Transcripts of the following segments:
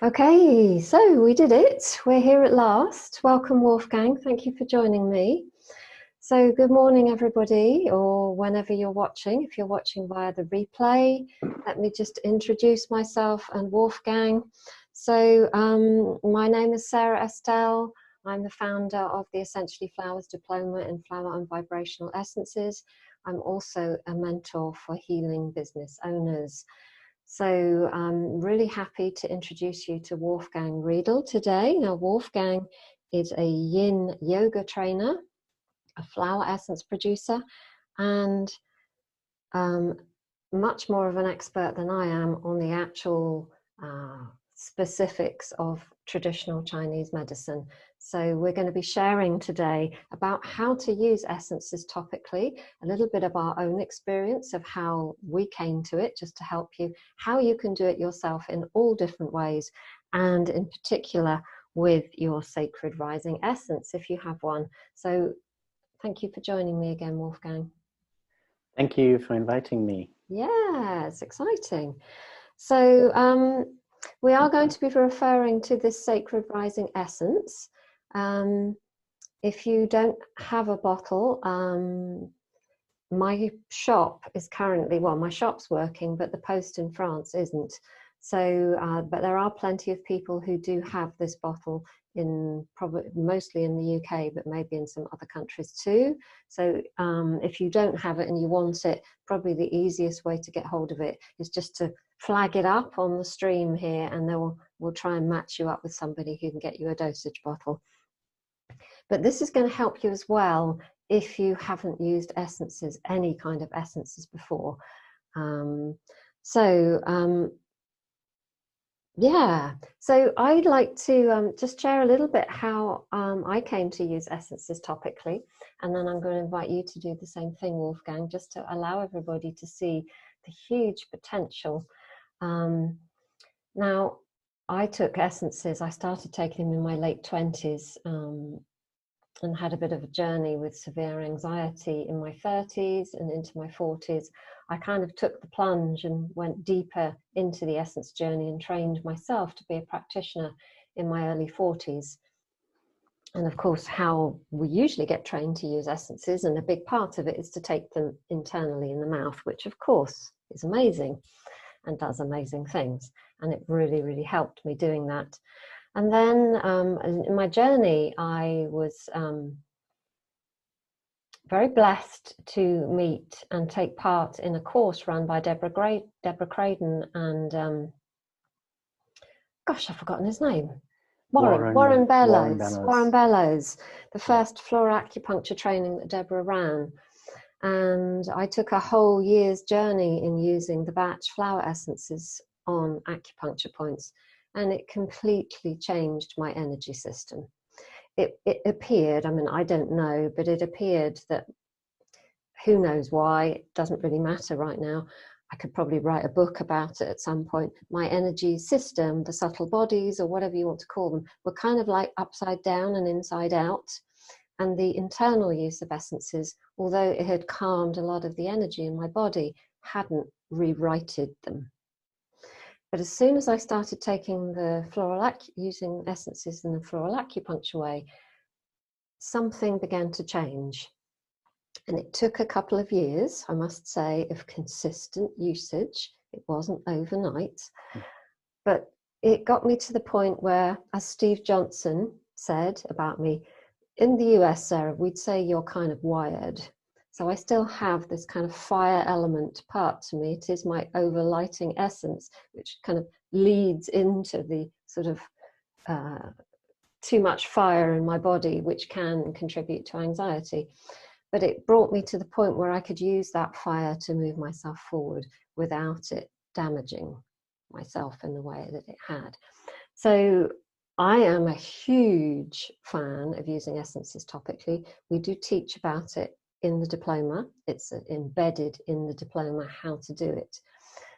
Okay, so we did it. We're here at last. Welcome, Wolfgang. Thank you for joining me. So good morning, everybody, or whenever you're watching. If you're watching via the replay, let me just introduce myself and Wolfgang. So my name is Sarah Estelle. I'm the founder of the Essentially Flowers Diploma in Flower and Vibrational Essences. I'm also a mentor for healing business owners. So I'm really happy to introduce you to Wolfgang Riedl today. Now, Wolfgang is a yin yoga trainer, a flower essence producer, and much more of an expert than I am on the actual specifics of traditional Chinese medicine. So we're going to be sharing today about how to use essences topically, a little bit of our own experience of how we came to it, just to help you, how you can do it yourself in all different ways, and in particular with your sacred rising essence, if you have one. So thank you for joining me again, Wolfgang. Thank you for inviting me. Yeah, it's exciting. So we are going to be referring to this sacred rising essence. If you don't have a bottle, my shop is currently, well, my shop's working, but the post in France isn't. So, but there are plenty of people who do have this bottle in probably mostly in the UK, but maybe in some other countries too. So if you don't have it and you want it, probably the easiest way to get hold of it is just to flag it up on the stream here, and then we'll try and match you up with somebody who can get you a dosage bottle. But this is going to help you as well if you haven't used essences, any kind of essences before. Yeah, so I'd like to just share a little bit how I came to use essences topically, and then I'm going to invite you to do the same thing, Wolfgang, just to allow everybody to see the huge potential. Now, I took essences, I started taking them in my late 20s and had a bit of a journey with severe anxiety in my 30s and into my 40s. I kind of took the plunge and went deeper into the essence journey and trained myself to be a practitioner in my early 40s. And of course, how we usually get trained to use essences, and a big part of it is to take them internally in the mouth, which of course is amazing and does amazing things. And it really, really helped me doing that. And then in my journey, I was very blessed to meet and take part in a course run by Deborah Craden and, gosh, I've forgotten his name. Warren Bellows. Warren Bellows, the first floral acupuncture training that Deborah ran. And I took a whole year's journey in using the batch flower essences on acupuncture points, and it completely changed my energy system. It appeared, I mean, I don't know, but it appeared that, who knows why, it doesn't really matter right now. I could probably write a book about it at some point. My energy system, the subtle bodies, or whatever you want to call them, were kind of like upside down and inside out. And the internal use of essences, although it had calmed a lot of the energy in my body, hadn't rewrited them. But as soon as I started taking using essences in the floral acupuncture way, something began to change. And it took a couple of years, I must say, of consistent usage. It wasn't overnight. But it got me to the point where, as Steve Johnson said about me, in the US, Sarah, we'd say you're kind of wired. So I still have this kind of fire element part to me. It is my overlighting essence, which kind of leads into the sort of too much fire in my body, which can contribute to anxiety. But it brought me to the point where I could use that fire to move myself forward without it damaging myself in the way that it had. So I am a huge fan of using essences topically. We do teach about it in the diploma. It's embedded in the diploma how to do it.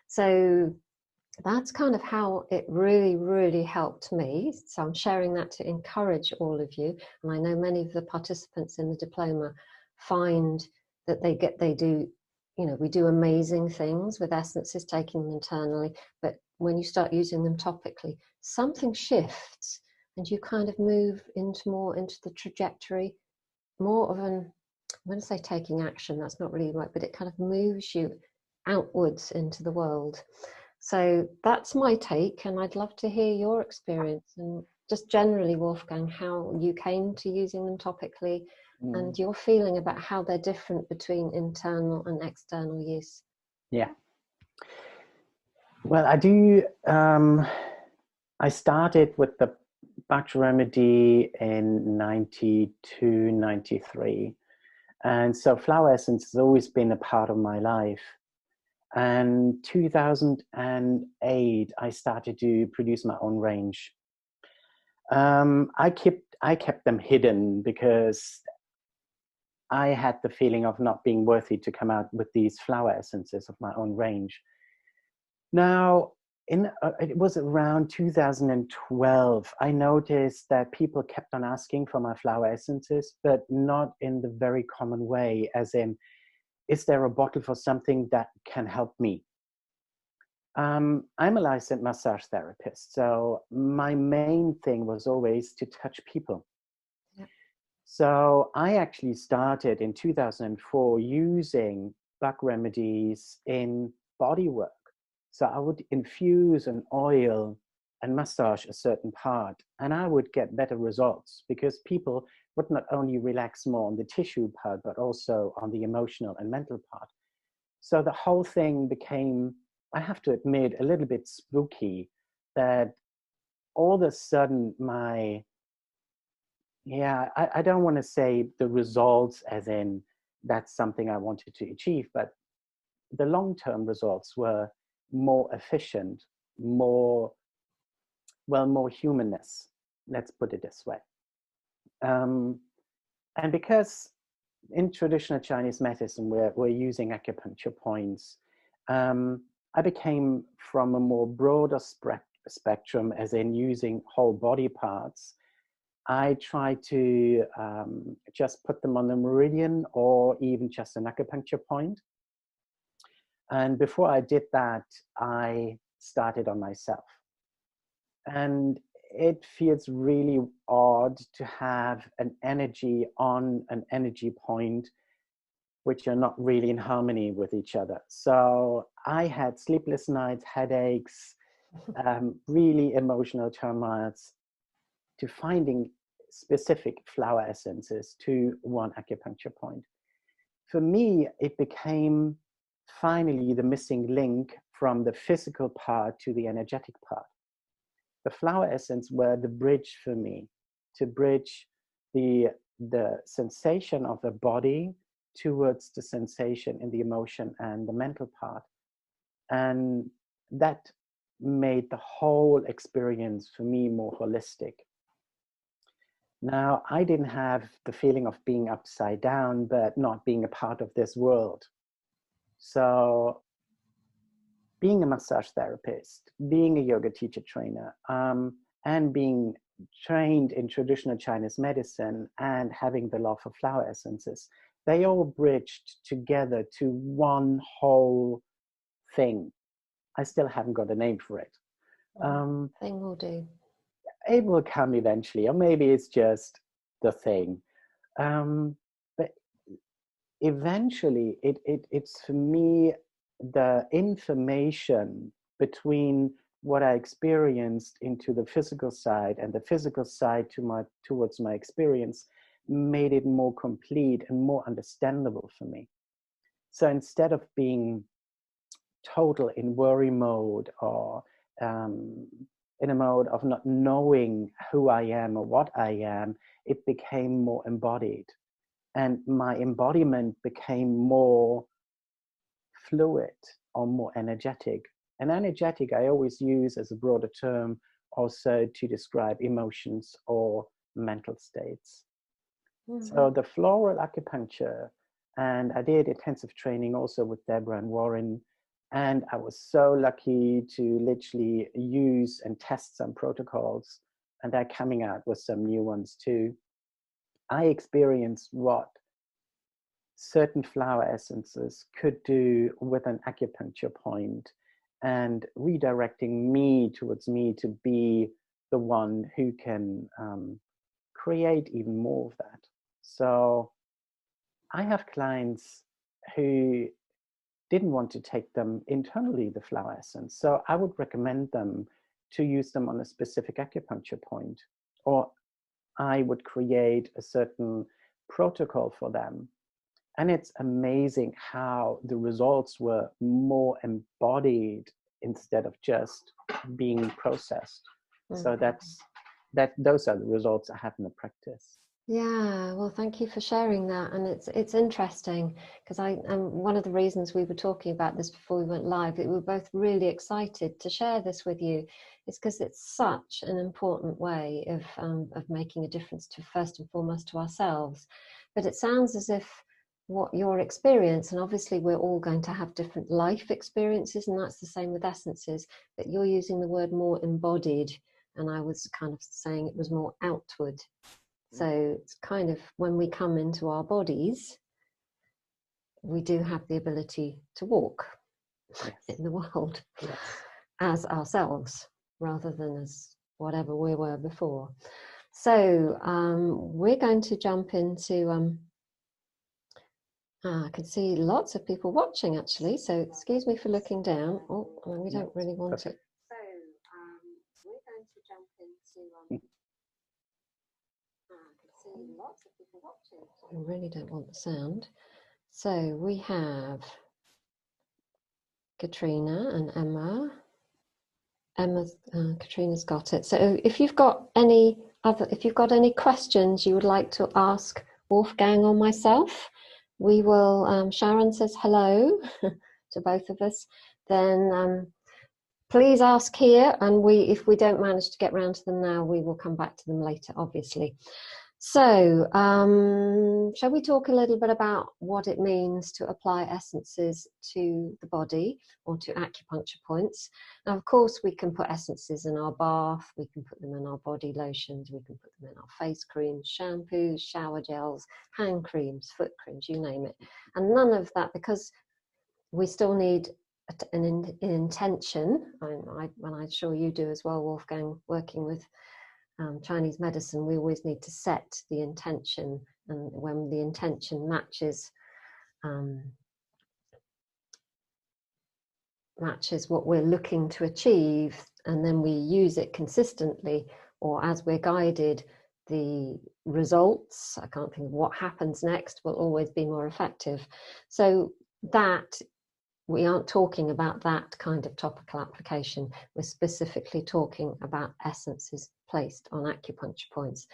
So that's kind of how it really, really helped me. So I'm sharing that to encourage all of you. And I know many of the participants in the diploma find that we do amazing things with essences, taking them internally, but when you start using them topically, something shifts and you kind of move more into the trajectory, more of an, I'm going to say taking action, that's not really right, but it kind of moves you outwards into the world. So that's my take, and I'd love to hear your experience and just generally, Wolfgang, how you came to using them topically and your feeling about how they're different between internal and external use. Yeah. Well, I do. I started with the Bach remedy in 92, 93. And so flower essence has always been a part of my life. And 2008, I started to produce my own range. I kept them hidden because I had the feeling of not being worthy to come out with these flower essences of my own range. Now, it was around 2012, I noticed that people kept on asking for my flower essences, but not in the very common way, as in, is there a bottle for something that can help me? I'm a licensed massage therapist, so my main thing was always to touch people. Yeah. So I actually started in 2004 using Bach remedies in body work. So I would infuse an oil and massage a certain part, and I would get better results because people would not only relax more on the tissue part, but also on the emotional and mental part. So the whole thing became, I have to admit, a little bit spooky, that all of a sudden I don't want to say the results as in that's something I wanted to achieve, but the long-term results were more efficient, more humanness, let's put it this way. And because in traditional Chinese medicine, we're using acupuncture points, I became from a more broader spectrum, as in using whole body parts. I try to just put them on the meridian or even just an acupuncture point. And before I did that, I started on myself. And it feels really odd to have an energy on an energy point which are not really in harmony with each other. So I had sleepless nights, headaches, really emotional turmoils, to finding specific flower essences to one acupuncture point. For me, it became finally the missing link from the physical part to the energetic part. The flower essence were the bridge for me, to bridge the sensation of the body towards the sensation in the emotion and the mental part. And that made the whole experience for me more holistic. Now, I didn't have the feeling of being upside down, but not being a part of this world. So being a massage therapist, being a yoga teacher trainer, and being trained in traditional Chinese medicine and having the love for flower essences, they all bridged together to one whole thing. I still haven't got a name for it. Thing will do. It will come eventually, or maybe it's just the thing. But eventually, it's for me the information between what I experienced into the physical side and the physical side towards my experience made it more complete and more understandable for me. So instead of being total in worry mode or in a mode of not knowing who I am or what I am, it became more embodied. And my embodiment became more fluid or more energetic. And energetic, I always use as a broader term also to describe emotions or mental states. Mm-hmm. So the floral acupuncture, and I did intensive training also with Deborah and Warren, and I was so lucky to literally use and test some protocols, and they're coming out with some new ones too. I experienced what certain flower essences could do with an acupuncture point. and redirecting me towards me to be the one who can create even more of that. So I have clients who didn't want to take them internally, the flower essence. So I would recommend them to use them on a specific acupuncture point, or I would create a certain protocol for them. And it's amazing how the results were more embodied instead of just being processed. So those are the results I have in the practice. Yeah, well, thank you for sharing that. And it's interesting because one of the reasons we were talking about this before we went live, we were both really excited to share this with you, is because it's such an important way of making a difference to, first and foremost, to ourselves. But it sounds as if what your experience, and obviously we're all going to have different life experiences, and that's the same with essences, but you're using the word more embodied, and I was kind of saying it was more outward. So it's kind of when we come into our bodies, we do have the ability to walk in the world as ourselves rather than as whatever we were before. So we're going to jump into, I can see lots of people watching actually, so excuse me for looking down. Oh, we don't really want it. So we're going to jump into... I can see lots of people watching. I really don't want the sound. So we have Katrina and Emma. Katrina's got it. So if you've got any questions you would like to ask Wolfgang or myself, we will. Sharon says hello to both of us. Then please ask here, and if we don't manage to get round to them now, we will come back to them later, obviously. So shall we talk a little bit about what it means to apply essences to the body or to acupuncture points? Now, of course, we can put essences in our bath, we can put them in our body lotions, we can put them in our face creams, shampoos, shower gels, hand creams, foot creams, you name it. And none of that, because we still need an intention, and I'm sure you do as well, Wolfgang, working with Chinese medicine, we always need to set the intention, and when the intention matches what we're looking to achieve, and then we use it consistently, or as we're guided, the results, I can't think of what happens next, will always be more effective. So that we aren't talking about that kind of topical application. We're specifically talking about essences placed on acupuncture points.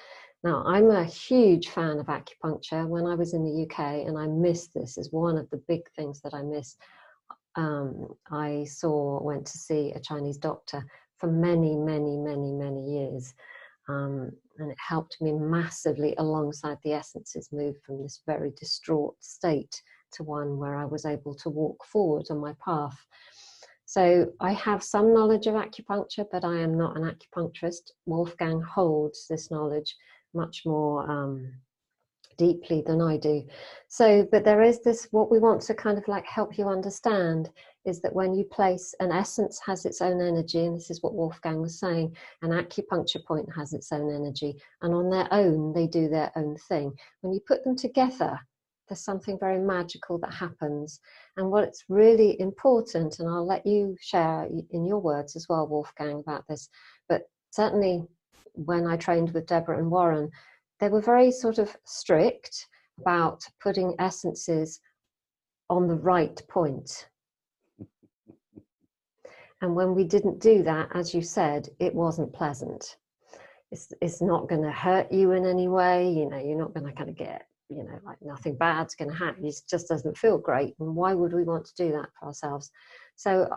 Now, I'm a huge fan of acupuncture. When I was in the UK, and I missed this as one of the big things that I missed, I went to see a Chinese doctor for many years. And it helped me massively alongside the essences move from this very distraught state to one where I was able to walk forward on my path. So I have some knowledge of acupuncture, but I am not an acupuncturist. Wolfgang holds this knowledge much more deeply than I do. So, but there is this, what we want to kind of like help you understand is that when you place, an essence has its own energy, and this is what Wolfgang was saying, an acupuncture point has its own energy, and on their own, they do their own thing. When you put them together, there's something very magical that happens. And what's really important, and I'll let you share in your words as well, Wolfgang, about this, but certainly when I trained with Deborah and Warren, they were very sort of strict about putting essences on the right point. And when we didn't do that, as you said, it wasn't pleasant. It's not going to hurt you in any way. You know, you're not going to kind of get, you know, like nothing bad's going to happen. It just doesn't feel great. And why would we want to do that for ourselves? So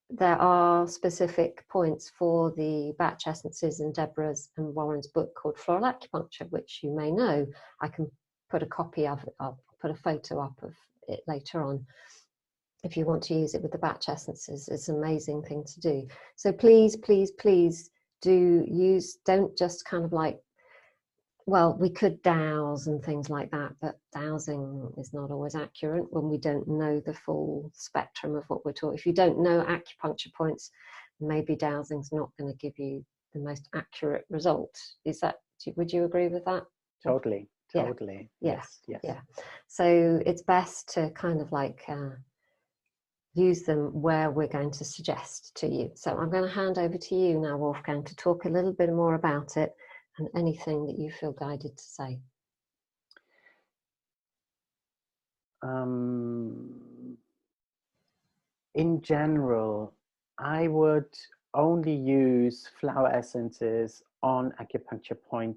there are specific points for the batch essences in Deborah's and Warren's book called Floral Acupuncture, which you may know. I can put a copy of it, I'll put a photo up of it later on if you want to use it with the batch essences. It's an amazing thing to do. So please don't just kind of like well, we could dowse and things like that, but dowsing is not always accurate when we don't know the full spectrum of what we're talking. If you don't know acupuncture points, maybe dowsing's not going to give you the most accurate result. Is that, would you agree with that? Totally, Yeah. totally. Yeah. Yes, yes. Yeah. So it's best to kind of like use them where we're going to suggest to you. So I'm going to hand over to you now, Wolfgang, to talk a little bit more about it and anything that you feel guided to say. In general, I would only use flower essences on acupuncture point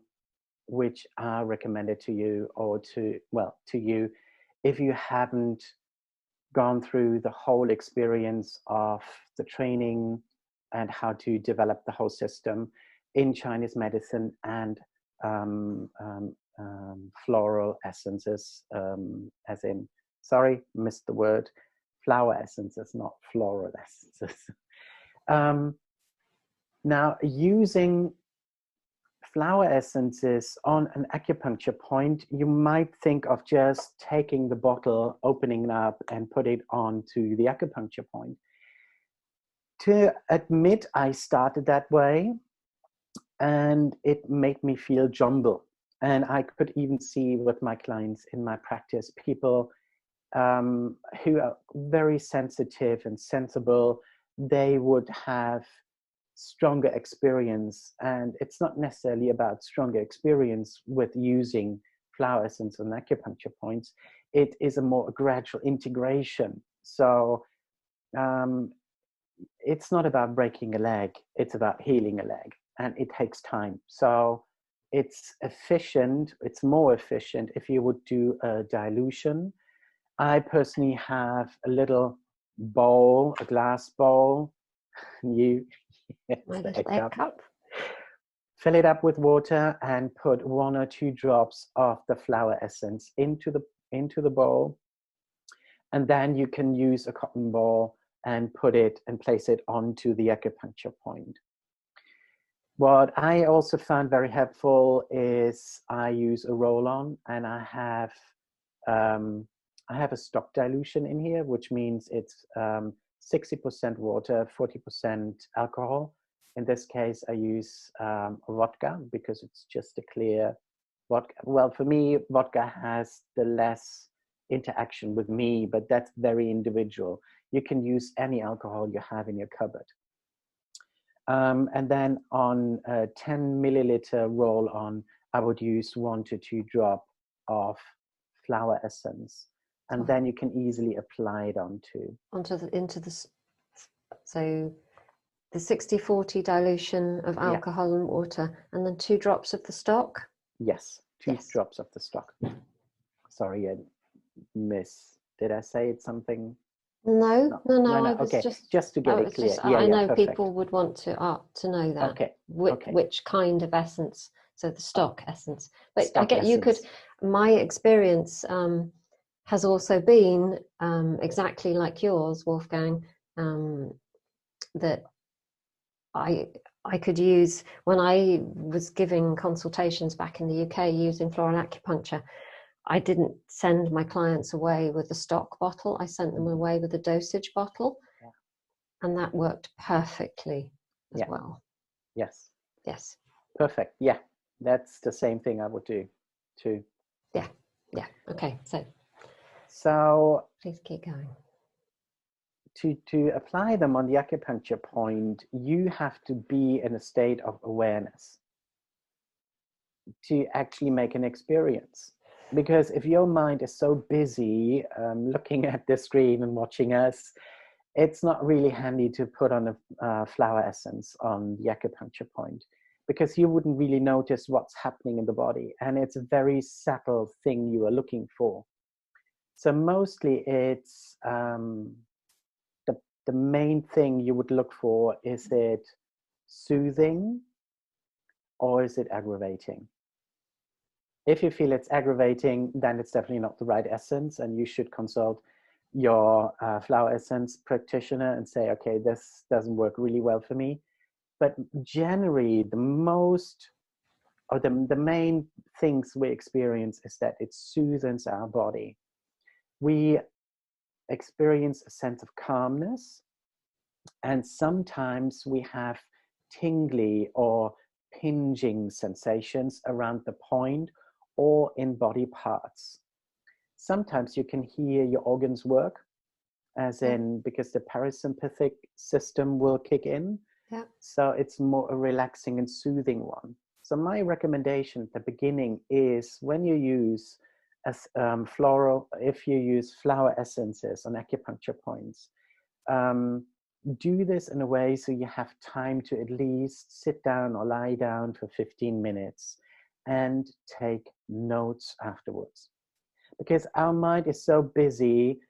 which are recommended to you, or to you, if you haven't gone through the whole experience of the training and how to develop the whole system in Chinese medicine and floral essences, as in, sorry, missed the word, flower essences, not floral essences. Now, using flower essences on an acupuncture point, you might think of just taking the bottle, opening it up, and put it onto the acupuncture point. To admit, I started that way, and it made me feel jumbled. And I could even see with my clients in my practice, people who are very sensitive and sensible, they would have stronger experience. And it's not necessarily about stronger experience with using flower essence on acupuncture points. It is a more gradual integration. So it's not about breaking a leg, it's about healing a leg, and it takes time. So it's efficient, it's more efficient if you would do a dilution. I personally have a little bowl, a glass bowl. You, My little egg cup. Fill it up with water and put 1 or 2 drops of the flower essence into the bowl. And then you can use a cotton ball and put it and place it onto the acupuncture point. What I also found very helpful is I use a roll-on, and I have a stock dilution in here, which means it's 60% water, 40% alcohol. In this case, I use vodka because it's just a clear vodka. Well, for me, vodka has the less interaction with me, but that's very individual. You can use any alcohol you have in your cupboard. And then on a 10 milliliter roll-on, I would use 1 to 2 drops of flower essence, and then you can easily apply it so the 60-40 dilution of alcohol and water, and then 2 drops of the stock. Yes, 2 drops of the stock. Sorry, did I say it something? No. I was okay, just to get it clear. I know people would want to know that. Okay. Which kind of essence? So the stock essence. But stock I get essence. You could. My experience has also been exactly like yours, Wolfgang. That I could use when I was giving consultations back in the UK using floral acupuncture. I didn't send my clients away with a stock bottle. I sent them away with a dosage bottle. Yeah. And that worked perfectly as well. Yes. Yes. Perfect. Yeah. That's the same thing I would do too. Yeah. Yeah. Okay. So please keep going. To apply them on the acupuncture point, you have to be in a state of awareness to actually make an experience. Because if your mind is so busy looking at the screen and watching us, it's not really handy to put on a flower essence on the acupuncture point, because you wouldn't really notice what's happening in the body. And it's a very subtle thing you are looking for. So mostly it's the main thing you would look for, is it soothing or is it aggravating? If you feel it's aggravating, then it's definitely not the right essence, and you should consult your flower essence practitioner and say, okay, this doesn't work really well for me. But generally, the most or the main things we experience is that it soothes our body. We experience a sense of calmness, and sometimes we have tingly or pinging sensations around the point or in body parts. Sometimes you can hear your organs work, as in, because the parasympathetic system will kick in. Yeah. So it's more a relaxing and soothing one. So my recommendation at the beginning is, when you use if you use flower essences on acupuncture points, do this in a way so you have time to at least sit down or lie down for 15 minutes and take notes afterwards. Because our mind is so busy,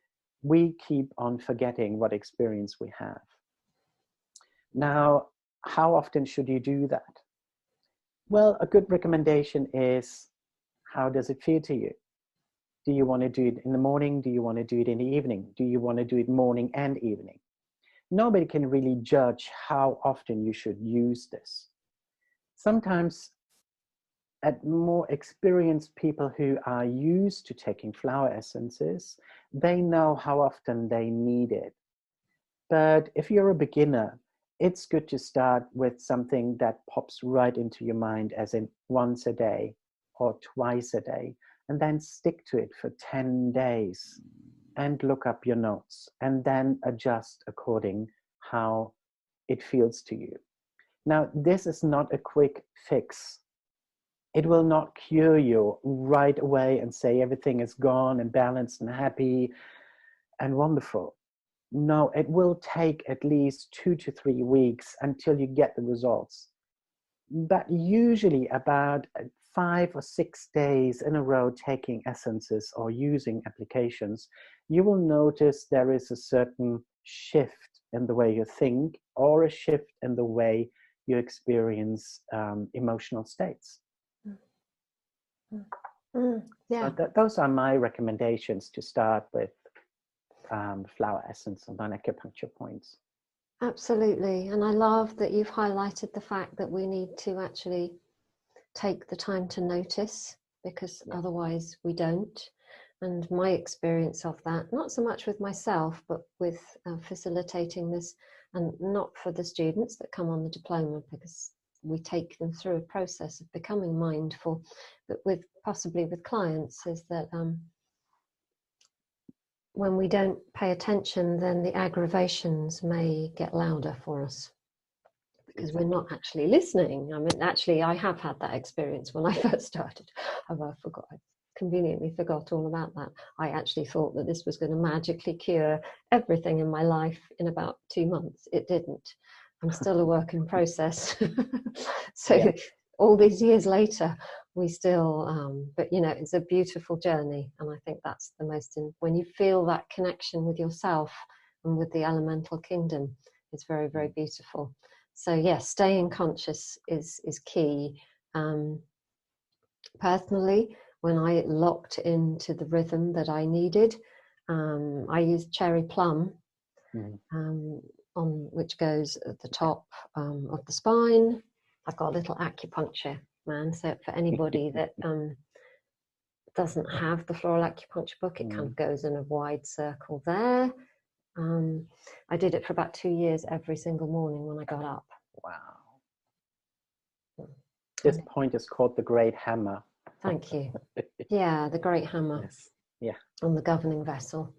we keep on forgetting what experience we have. Now, how often should you do that? Well, a good recommendation is, how does it feel to you? Do you want to do it in the morning? Do you want to do it in the evening? Do you want to do it morning and evening? Nobody can really judge how often you should use this. Sometimes, at more experienced people who are used to taking flower essences, they know how often they need it. But if you're a beginner, it's good to start with something that pops right into your mind, as in once a day or twice a day, and then stick to it for 10 days and look up your notes and then adjust according how it feels to you. Now, this is not a quick fix. It will not cure you right away and say everything is gone and balanced and happy and wonderful. No, it will take at least 2 to 3 weeks until you get the results. But usually about 5 or 6 days in a row taking essences or using applications, you will notice there is a certain shift in the way you think, or a shift in the way you experience emotional states. Yeah. So those are my recommendations to start with flower essence on acupuncture points. Absolutely. And I love that you've highlighted the fact that we need to actually take the time to notice, because otherwise we don't. And my experience of that, not so much with myself, but with facilitating this, and not for the students that come on the diploma, because we take them through a process of becoming mindful, but possibly with clients, is that when we don't pay attention, then the aggravations may get louder for us, because we're not actually listening. I mean, actually, I have had that experience when I first started. I conveniently forgot all about that. I actually thought that this was going to magically cure everything in my life in about 2 months. It didn't. I'm still a work in process. So all these years later, we still, but you know, it's a beautiful journey. And I think that's the most, when you feel that connection with yourself and with the elemental kingdom, it's very, very beautiful. So yes, staying conscious is key. Personally, when I locked into the rhythm that I needed, I used cherry plum, which goes at the top of the spine. I've got a little acupuncture man, so for anybody that doesn't have the floral acupuncture book, it kind of goes in a wide circle there. I did it for about 2 years every single morning when I got up. Wow. This point is called the Great Hammer. Thank you. Yeah, the Great Hammer. Yes. Yeah. On the governing vessel.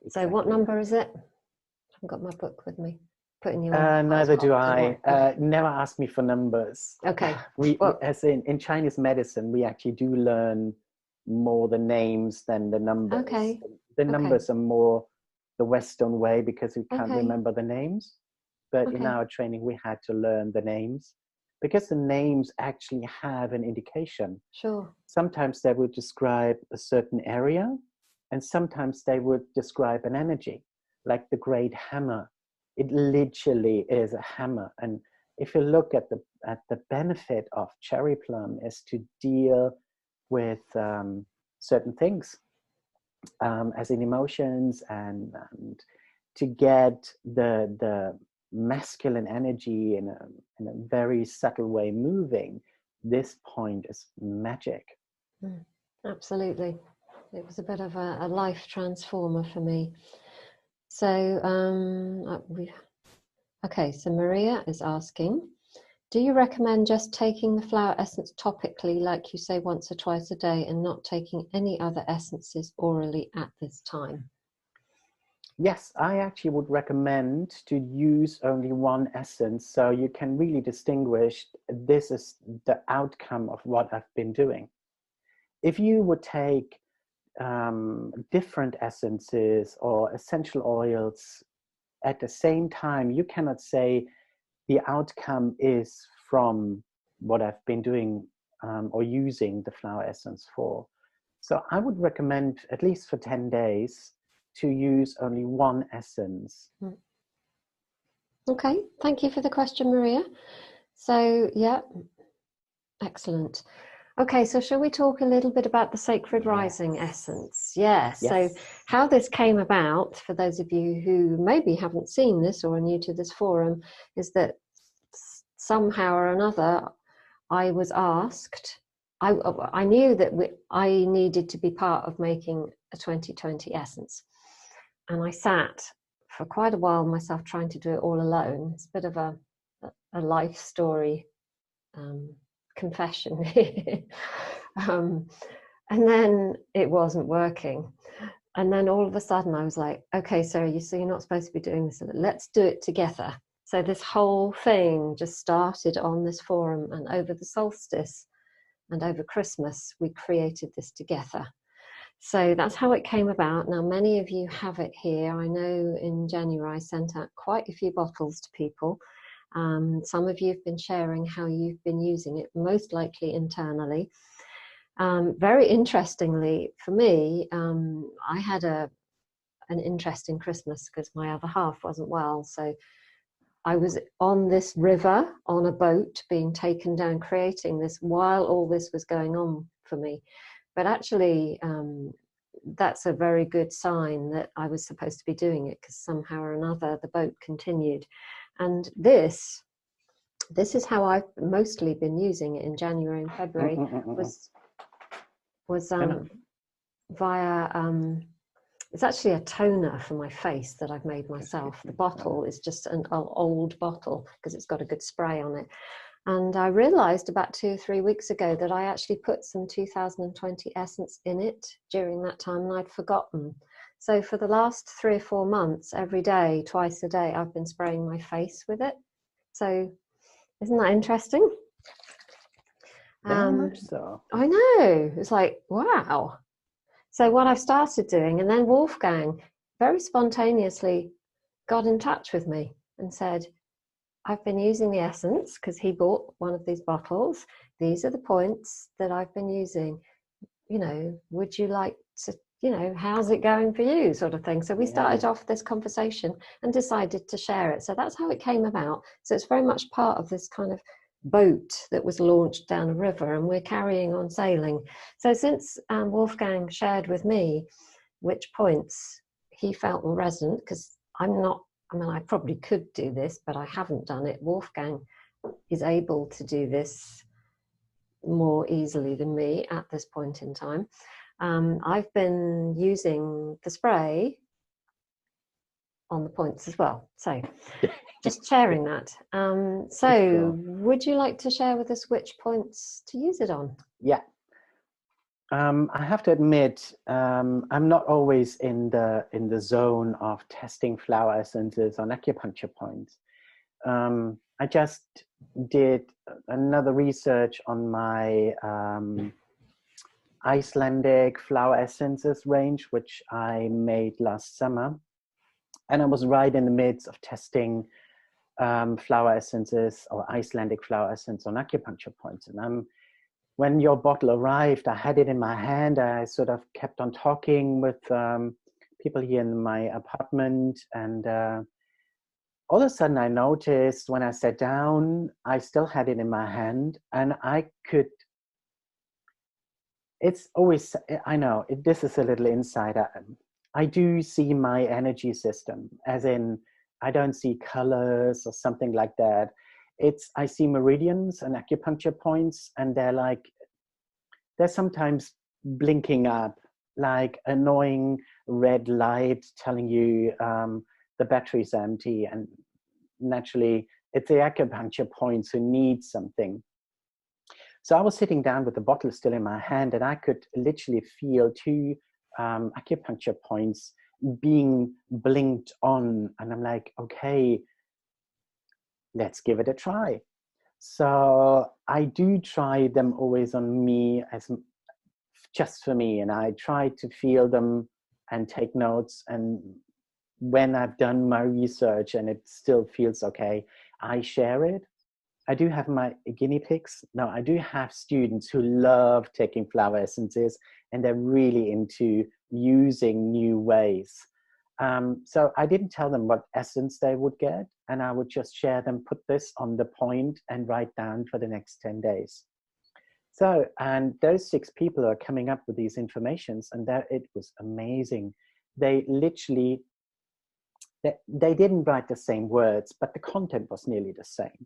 Exactly. So what number is it? I haven't got my book with me. Putting you on. Neither do I. Never ask me for numbers. Okay. As in Chinese medicine, we actually do learn more the names than the numbers. Okay. The numbers are more the Western way, because we can't remember the names. But in our training, we had to learn the names, because the names actually have an indication. Sure. Sometimes they would describe a certain area, and sometimes they would describe an energy, like the Great Hammer. It literally is a hammer. And if you look at the benefit of cherry plum, is to deal with certain things, as in emotions, and to get the masculine energy in a very subtle way moving, this point is magic. Absolutely. It was a bit of a life transformer for me. So okay, so Maria is asking, do you recommend just taking the flower essence topically, like you say, once or twice a day, and not taking any other essences orally at this time? Yes, I actually would recommend to use only one essence, so you can really distinguish this is the outcome of what I've been doing. If you would take different essences or essential oils at the same time, you cannot say the outcome is from what I've been doing or using the flower essence for. So I would recommend, at least for 10 days, to use only one essence. Okay, thank you for the question, Maria. So, yeah, excellent. Okay, so shall we talk a little bit about the Sacred Rising essence? Yes. So how this came about, for those of you who maybe haven't seen this or are new to this forum, is that somehow or another I was asked, I knew that I needed to be part of making a 2020 essence. And I sat for quite a while myself trying to do it all alone. It's a bit of a life story confession. And then it wasn't working. And then all of a sudden I was like, okay, Sarah, you're not supposed to be doing this. Let's do it together. So this whole thing just started on this forum, and over the solstice and over Christmas, we created this together. So that's how it came about. Now, many of you have it here. I know in January I sent out quite a few bottles to people. Some of you have been sharing how you've been using it, most likely internally. Very interestingly for me, I had an interesting Christmas because my other half wasn't well. So I was on this river on a boat being taken down, creating this while all this was going on for me. But actually, that's a very good sign that I was supposed to be doing it, because somehow or another the boat continued. And this is how I've mostly been using it in January and February, was via it's actually a toner for my face that I've made myself. The bottle is just an old bottle because it's got a good spray on it. And I realized about 2 or 3 weeks ago that I actually put some 2020 essence in it during that time, and I'd forgotten. So for the last 3 or 4 months, every day, twice a day, I've been spraying my face with it. So isn't that interesting? Very much so. I know. It's like, wow. So what I've started doing, and then Wolfgang very spontaneously got in touch with me and said, I've been using the essence because he bought one of these bottles. These are the points that I've been using. Would you like to, how's it going for you, sort of thing. So we started off this conversation and decided to share it. So that's how it came about. So it's very much part of this kind of boat that was launched down a river, and we're carrying on sailing. So since Wolfgang shared with me which points he felt were resonant, because I probably could do this, but I haven't done it. Wolfgang is able to do this more easily than me at this point in time. I've been using the spray on the points as well. So just sharing that. So would you like to share with us which points to use it on? Yeah. I have to admit, I'm not always in the zone of testing flower essences on acupuncture points. I just did another research on my Icelandic flower essences range, which I made last summer. And I was right in the midst of testing flower essences or Icelandic flower essence on acupuncture points. And when your bottle arrived, I had it in my hand. I sort of kept on talking with people here in my apartment. And all of a sudden I noticed when I sat down, I still had it in my hand, and it's always, I know, this is a little insider. I do see my energy system, as in, I don't see colors or something like that. I see meridians and acupuncture points, and they're sometimes blinking up like annoying red light telling you the battery's empty, and naturally it's the acupuncture points who need something. So I was sitting down with the bottle still in my hand, and I could literally feel two acupuncture points being blinked on, and I'm like, okay, let's give it a try. So I do try them always on me, as just for me, and I try to feel them and take notes, and when I've done my research and it still feels okay, I share it. I do have my guinea pigs. No, I do have students who love taking flower essences, and they're really into using new ways. So I didn't tell them what essence they would get, and I would just share them, put this on the point and write down for the next 10 days. So, and those 6 people are coming up with these informations, and it was amazing. They literally, they didn't write the same words, but the content was nearly the same.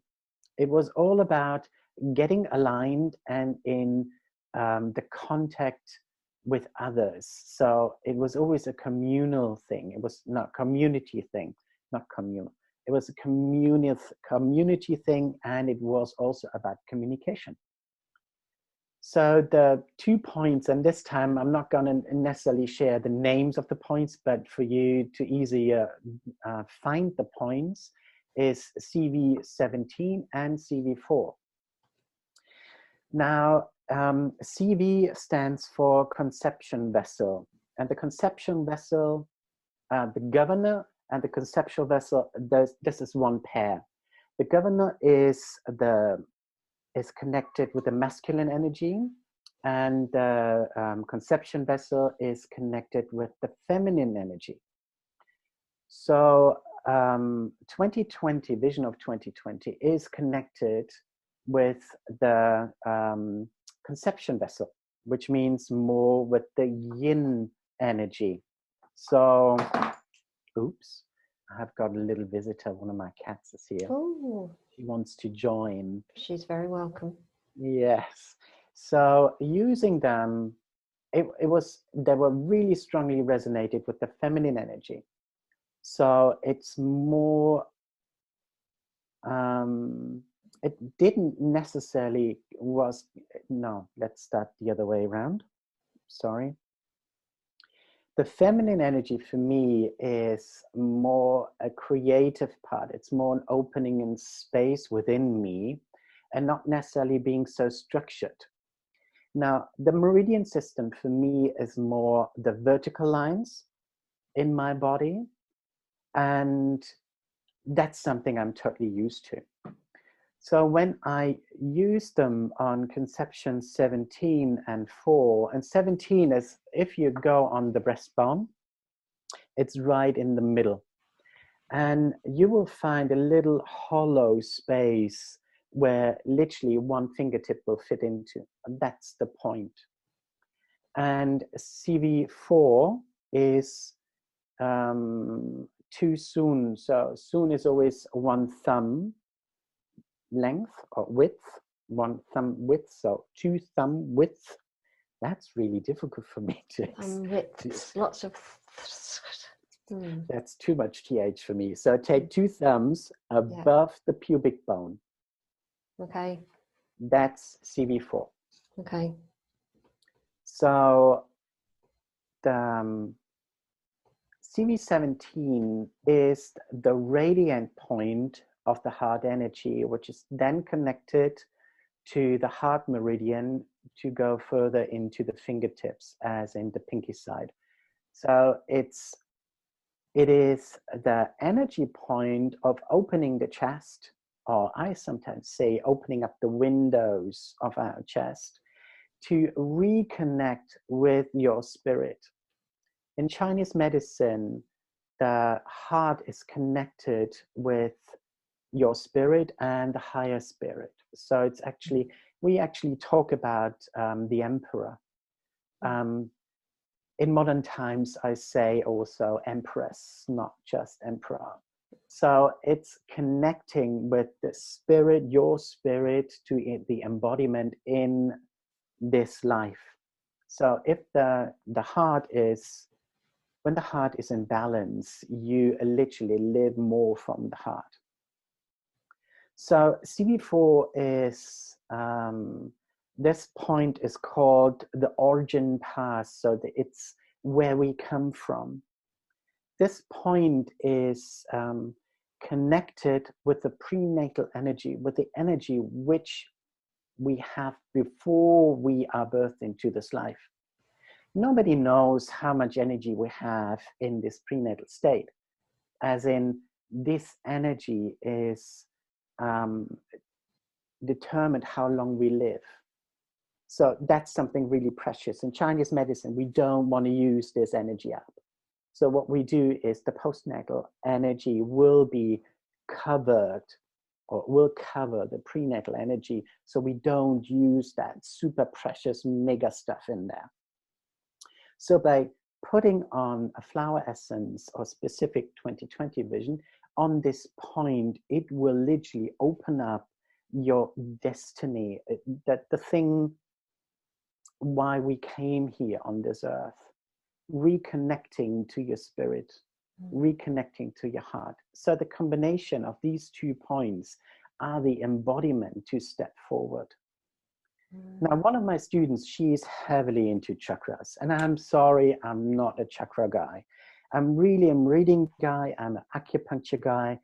It was all about getting aligned and in the contact with others. So it was always a communal thing. It was not community thing, not communal. It was a community thing, and it was also about communication. So the 2 points, and this time I'm not going to necessarily share the names of the points, but for you to easier find the points, is CV17 and CV4. Now, CV stands for conception vessel, and the conception vessel, the governor and the conceptual vessel, this is one pair. The governor is connected with the masculine energy, and the conception vessel is connected with the feminine energy. So 2020, vision of 2020 is connected with the conception vessel, which means more with the yin energy. So, oops, I've got a little visitor. One of my cats is here. Oh, she wants to join. She's very welcome. Yes. So using them, they were really strongly resonated with the feminine energy. So it's more, it didn't necessarily no, let's start the other way around. Sorry. The feminine energy for me is more a creative part. It's more an opening in space within me and not necessarily being so structured. Now, the meridian system for me is more the vertical lines in my body, and that's something I'm totally used to. So when I use them on conception 17 and 4, and 17 is, if you go on the breastbone, it's right in the middle. And you will find a little hollow space where literally one fingertip will fit into. And that's the point. And CV4 is too soon. So soon is always one thumb length or width, one thumb width. So 2 thumb width. That's really difficult for me to. Width, lots of. That's too much TH for me. So take 2 thumbs above the pubic bone. Okay. That's CV4. Okay. So the CV17 is the radiant point of the heart energy, which is then connected to the heart meridian to go further into the fingertips, as in the pinky side. So it is the energy point of opening the chest, or I sometimes say opening up the windows of our chest to reconnect with your spirit. In Chinese medicine, the heart is connected with your spirit and the higher spirit. So it's actually, we actually talk about the emperor. In modern times, I say also empress, not just emperor. So it's connecting with the spirit, your spirit, to the embodiment in this life. So if the heart is, when the heart is in balance, you literally live more from the heart. So CV4 is, this point is called the origin path. So it's where we come from. This point is connected with the prenatal energy, with the energy which we have before we are birthed into this life. Nobody knows how much energy we have in this prenatal state, as in this energy is determined how long we live. So that's something really precious. In Chinese medicine, we don't want to use this energy up. So what we do is the postnatal energy will be covered, or will cover the prenatal energy, so we don't use that super precious mega stuff in there. So by putting on a flower essence or specific 2020 vision on this point, it will literally open up your destiny, that the thing why we came here on this earth, reconnecting to your spirit, reconnecting to your heart. So the combination of these 2 points are the embodiment to step forward. Now, one of my students, she's heavily into chakras, and I'm sorry, I'm not a chakra guy. I'm really a reading guy, I'm an acupuncture guy,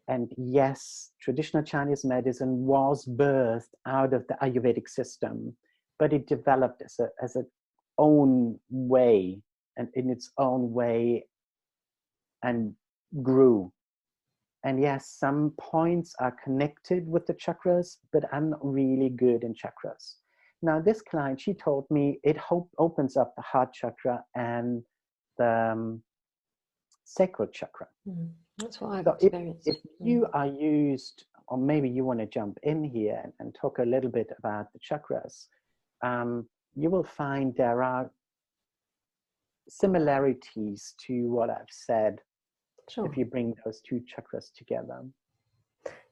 and yes, traditional Chinese medicine was birthed out of the Ayurvedic system, but it developed as a own way, and in its own way, and grew. And yes, some points are connected with the chakras, but I'm not really good in chakras. Now, this client, she told me it opens up the heart chakra and the sacral chakra. That's what I've experienced. If you are used, or maybe you want to jump in here and talk a little bit about the chakras, you will find there are similarities to what I've said. Sure. If you bring those 2 chakras together.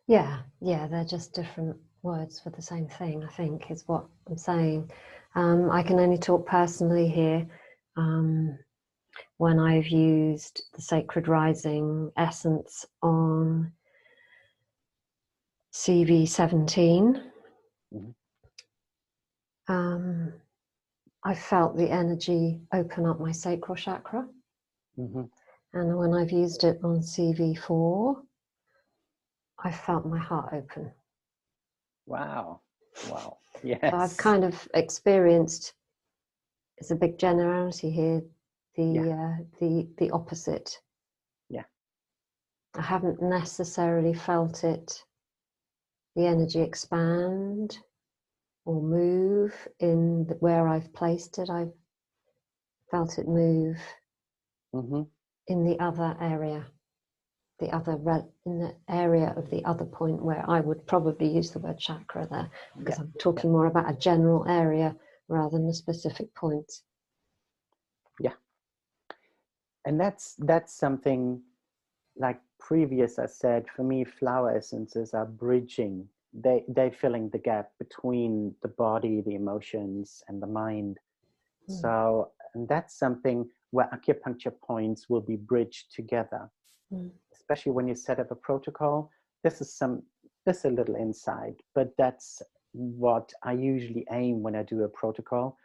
Yeah, they're just different words for the same thing, I think, is what I'm saying. I can only talk personally here. When I've used the Sacred Rising essence on CV17, I felt the energy open up my sacral chakra. And when I've used it on CV4, I felt my heart open. Wow. Yes. So I've kind of experienced, it's a big generality here, the opposite. Yeah. I haven't necessarily felt it, the energy expand or move in where I've placed it. I've felt it move in the other area, in the area of the other point, where I would probably use the word chakra there, because I'm talking more about a general area rather than a specific point. Yeah. And that's something, like previous I said, for me, flower essences are bridging. They're filling the gap between the body, the emotions, and the mind. So, and that's something where acupuncture points will be bridged together. Especially when you set up a protocol. This is a little insight, but that's what I usually aim when I do a protocol,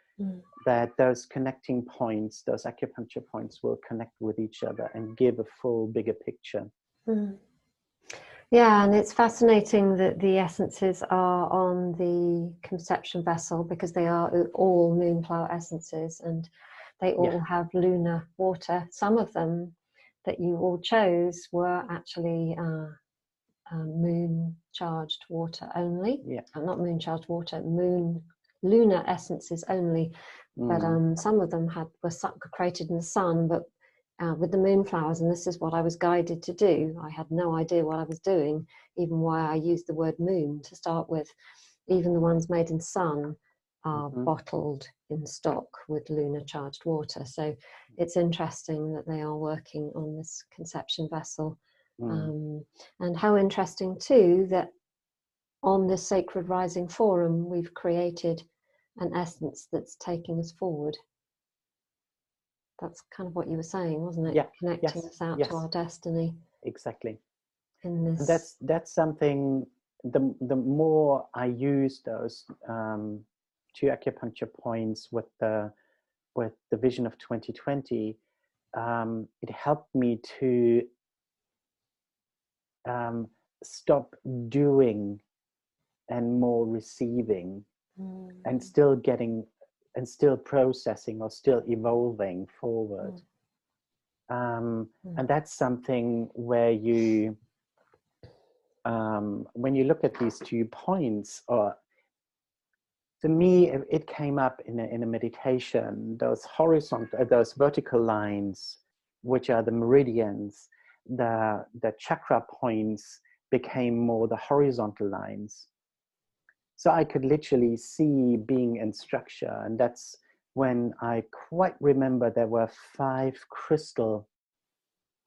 that those connecting points, those acupuncture points, will connect with each other and give a full, bigger picture. Yeah, and it's fascinating that the essences are on the conception vessel, because they are all moonflower essences, and they all have lunar water. Some of them that you all chose were actually moon charged water only. Not moon charged water, lunar essences only. But some of them were created in the sun, but with the moonflowers, and this is what I was guided to do. I had no idea what I was doing, even why I used the word moon to start with. Even the ones made in sun are bottled in stock with lunar charged water. So it's interesting that they are working on this conception vessel. And how interesting too that on this Sacred Rising Forum we've created an essence that's taking us forward. That's kind of what you were saying, wasn't it? Yeah. Connecting us out to our destiny. Exactly. In this. And that's something. The more I use those 2 acupuncture points with the vision of 2020, it helped me to stop doing and more receiving, and still getting and still processing or still evolving forward. And that's something where you when you look at these 2 points, or to me it came up in a meditation, those vertical lines, which are the meridians, the chakra points became more the horizontal lines. So I could literally see being in structure. And that's when I quite remember there were 5 crystal,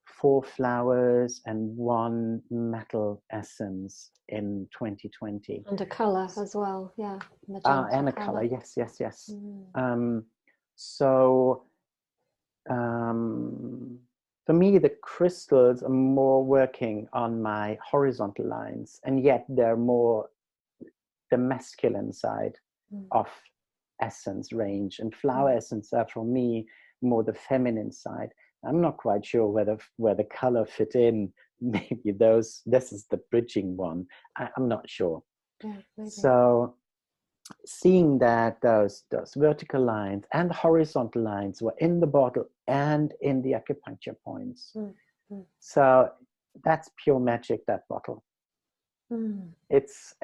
4 flowers, and 1 metal essence in 2020. And a colour as well, yeah. And a colour, yes. So for me, the crystals are more working on my horizontal lines, and yet they're more the masculine side of essence range, and flower essence are for me more the feminine side. I'm not quite sure where the color fit in. Maybe this is the bridging one. I'm not sure. Yeah, maybe. So seeing that those vertical lines and horizontal lines were in the bottle and in the acupuncture points. So that's pure magic, that bottle. It's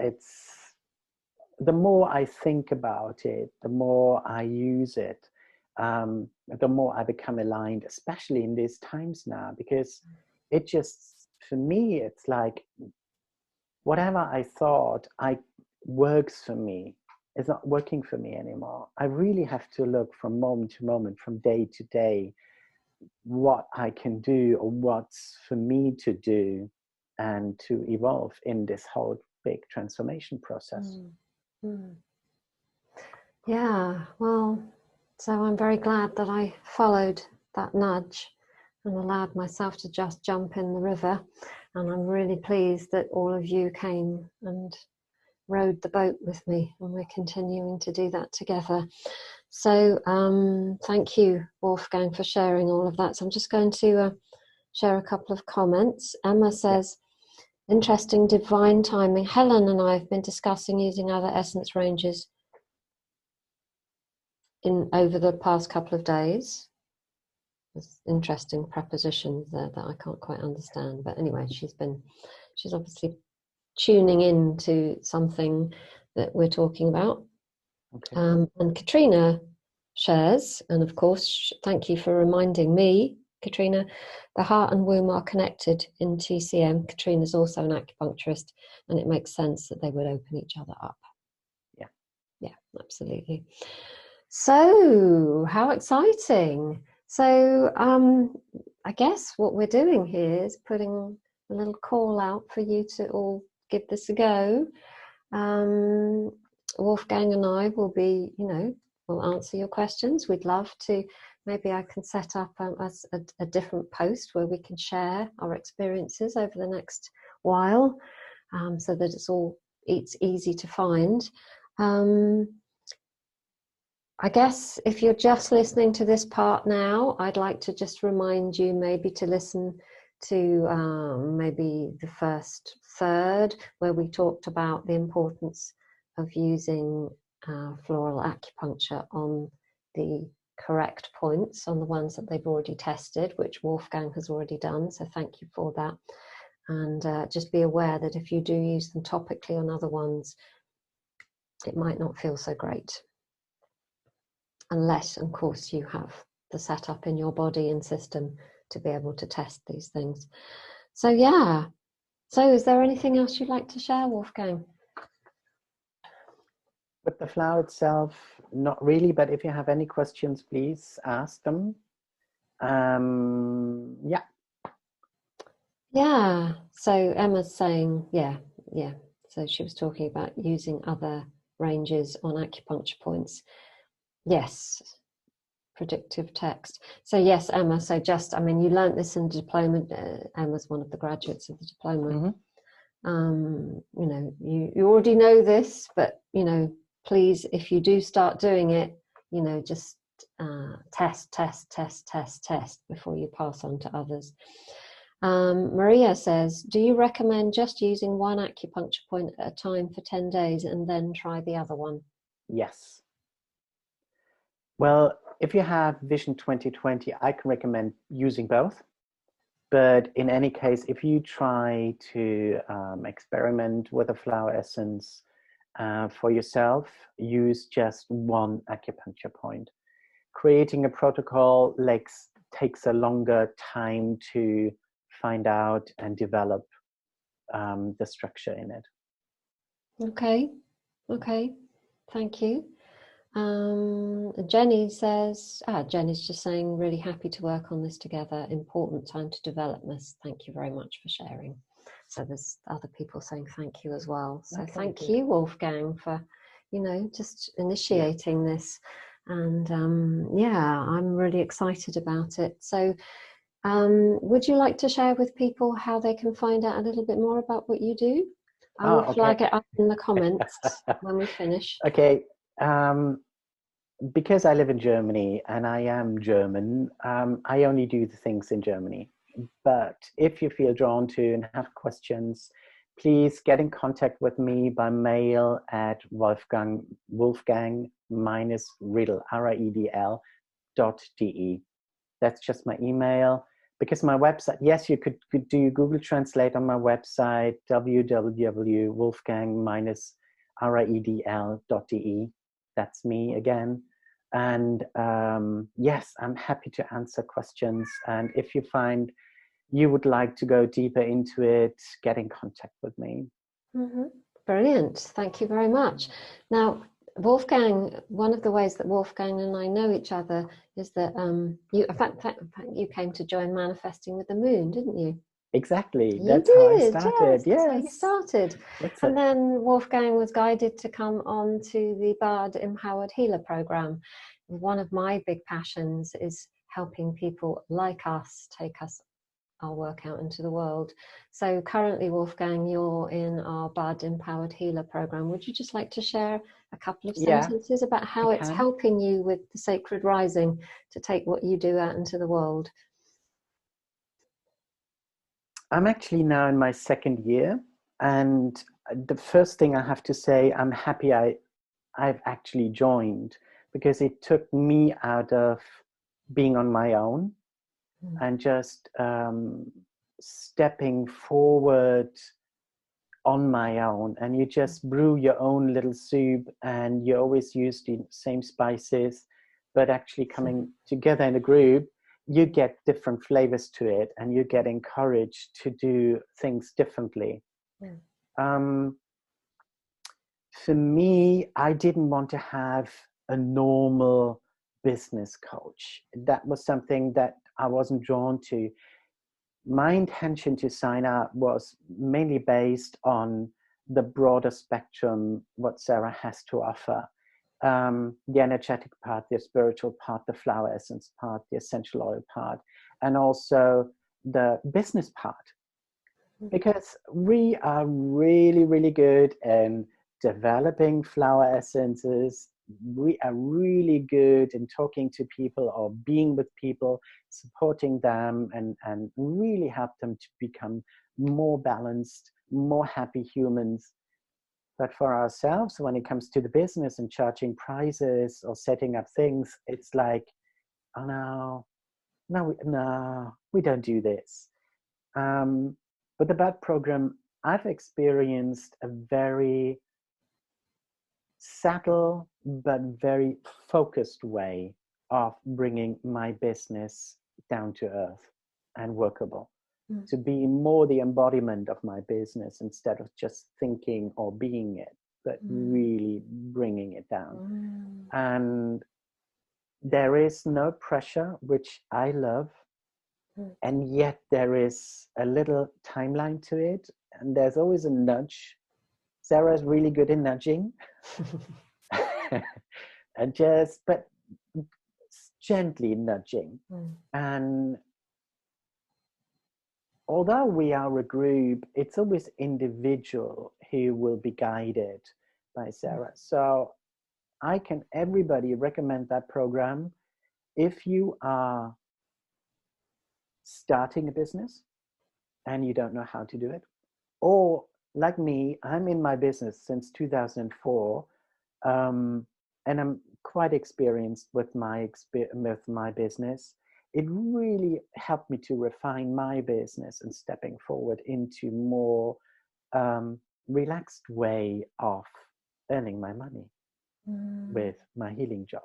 the more I think about it, the more I use it, the more I become aligned, especially in these times now, because it just, for me, it's like whatever I thought works for me is not working for me anymore. I really have to look from moment to moment, from day to day, what I can do or what's for me to do and to evolve in this whole big transformation process. Yeah, well, so I'm very glad that I followed that nudge and allowed myself to just jump in the river. And I'm really pleased that all of you came and rowed the boat with me, and we're continuing to do that together. So thank you, Wolfgang, for sharing all of that. So I'm just going to share a couple of comments. Emma says, interesting divine timing. Helen and I have been discussing using other essence ranges over the past couple of days. There's interesting prepositions there that I can't quite understand, but anyway, she's obviously tuning into something that we're talking about. Okay. And Katrina shares, and of course, thank you for reminding me, Katrina, the heart and womb are connected in TCM. Katrina's also an acupuncturist, and it makes sense that they would open each other up. Yeah, absolutely. So, how exciting. So, I guess what we're doing here is putting a little call out for you to all give this a go. Wolfgang and I will be, we'll answer your questions. We'd love to, maybe I can set up a different post where we can share our experiences over the next while, so that it's easy to find. I guess if you're just listening to this part now, I'd like to just remind you maybe to listen to maybe the first third, where we talked about the importance of using floral acupuncture on the correct points, on the ones that they've already tested, which Wolfgang has already done, so thank you for that. And just be aware that if you do use them topically on other ones, it might not feel so great. Unless, of course, you have the setup in your body and system to be able to test these things. So yeah. So is there anything else you'd like to share, Wolfgang? With the flower itself, not really, but if you have any questions, please ask them. Yeah. Yeah. So Emma's saying, yeah, yeah. So she was talking about using other ranges on acupuncture points. Yes, predictive text. So yes, Emma. So just, I mean, you learnt this in the diploma. Emma's one of the graduates of the diploma. Mm-hmm. You know, you already know this, but you know, please, if you do start doing it, you know, just test before you pass on to others. Maria says, do you recommend just using one acupuncture point at a time for 10 days and then try the other one? Yes. Well, if you have Vision 2020, I can recommend using both. But in any case, if you try to experiment with a flower essence for yourself, use just one acupuncture point. Creating a protocol takes a longer time to find out and develop the structure in it. Okay, okay, thank you. Jenny says, Jenny's just saying, really happy to work on this together. Important time to develop this. Thank you very much for sharing. So there's other people saying thank you as well. So thank you, Wolfgang, for, you know, just initiating this. And yeah, I'm really excited about it. So would you like to share with people how they can find out a little bit more about what you do? I will flag it up in the comments when we finish. Okay. Because I live in Germany and I am German, I only do the things in Germany. But if you feel drawn to and have questions, please get in contact with me by mail at Wolfgang Riedl, RIEDL.de. That's just my email. Because my website, yes, you could do Google Translate on my website, www.wolfgang-riedl.de. That's me again. And yes, I'm happy to answer questions. And if you find you would like to go deeper into it, get in contact with me. Mm-hmm. Brilliant. Thank you very much. Now, Wolfgang, one of the ways that Wolfgang and I know each other is that in fact, you came to join Manifesting with the Moon, didn't you? Exactly. That's how I started. Yes, that's how you started. And then Wolfgang was guided to come on to the Bard Empowered Healer program. One of my big passions is helping people like us take our work out into the world. So currently, Wolfgang, you're in our Bard Empowered Healer program. Would you just like to share a couple of sentences about how it's helping you with the Sacred Rising to take what you do out into the world? I'm actually now in my second year, and the first thing I have to say, I'm happy I've actually joined, because it took me out of being on my own and just stepping forward on my own. And you just brew your own little soup, and you always use the same spices, but actually coming together in a group, you get different flavors to it, and you get encouraged to do things differently. For me, I didn't want to have a normal business coach. That was something that I wasn't drawn to. My intention to sign up was mainly based on the broader spectrum, what Sarah has to offer. The energetic part, the spiritual part, the flower essence part, the essential oil part, and also the business part. Because we are really, really good in developing flower essences. We are really good in talking to people or being with people, supporting them, and really help them to become more balanced, more happy humans. But for ourselves, when it comes to the business and charging prices or setting up things, it's like, oh no, we don't do this. With the BAD program, I've experienced a very subtle but very focused way of bringing my business down to earth and workable, to be more the embodiment of my business instead of just thinking or being it, but really bringing it down. And there is no pressure, which I love. And yet there is a little timeline to it, and there's always a nudge. Sarah's really good in nudging. And but gently nudging. And although we are a group, it's always individual who will be guided by Sarah. So I can everybody recommend that program if you are starting a business and you don't know how to do it, or like me, I'm in my business since 2004, and I'm quite experienced with my business. It really helped me to refine my business and stepping forward into more relaxed way of earning my money with my healing job.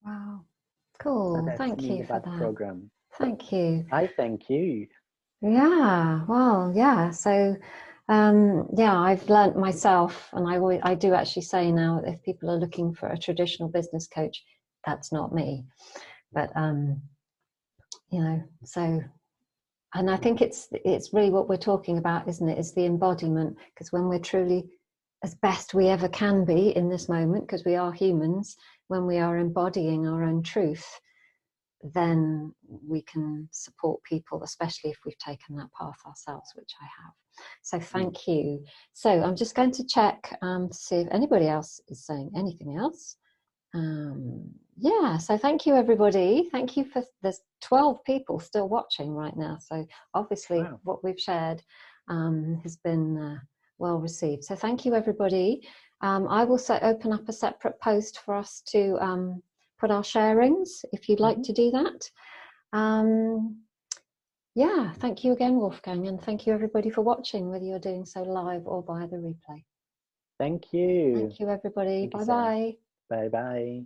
Wow, cool. So Thank you for that program. Thank you. I thank you. Yeah, well, yeah. So yeah, I've learnt myself, and I do actually say now, if people are looking for a traditional business coach, that's not me. But you know, so, and I think it's really what we're talking about, isn't it? It's the embodiment, because when we're truly as best we ever can be in this moment, because we are humans, when we are embodying our own truth, then we can support people, especially if we've taken that path ourselves, which I have. So thank you. So I'm just going to check to see if anybody else is saying anything else. Yeah, so thank you, everybody. Thank you there's 12 people still watching right now. So obviously what we've shared has been well received. So thank you, everybody. I will open up a separate post for us to put our sharings, if you'd like to do that. Yeah, thank you again, Wolfgang, and thank you everybody for watching, whether you're doing so live or via the replay. Thank you. Thank you, everybody. Bye-bye. Bye-bye.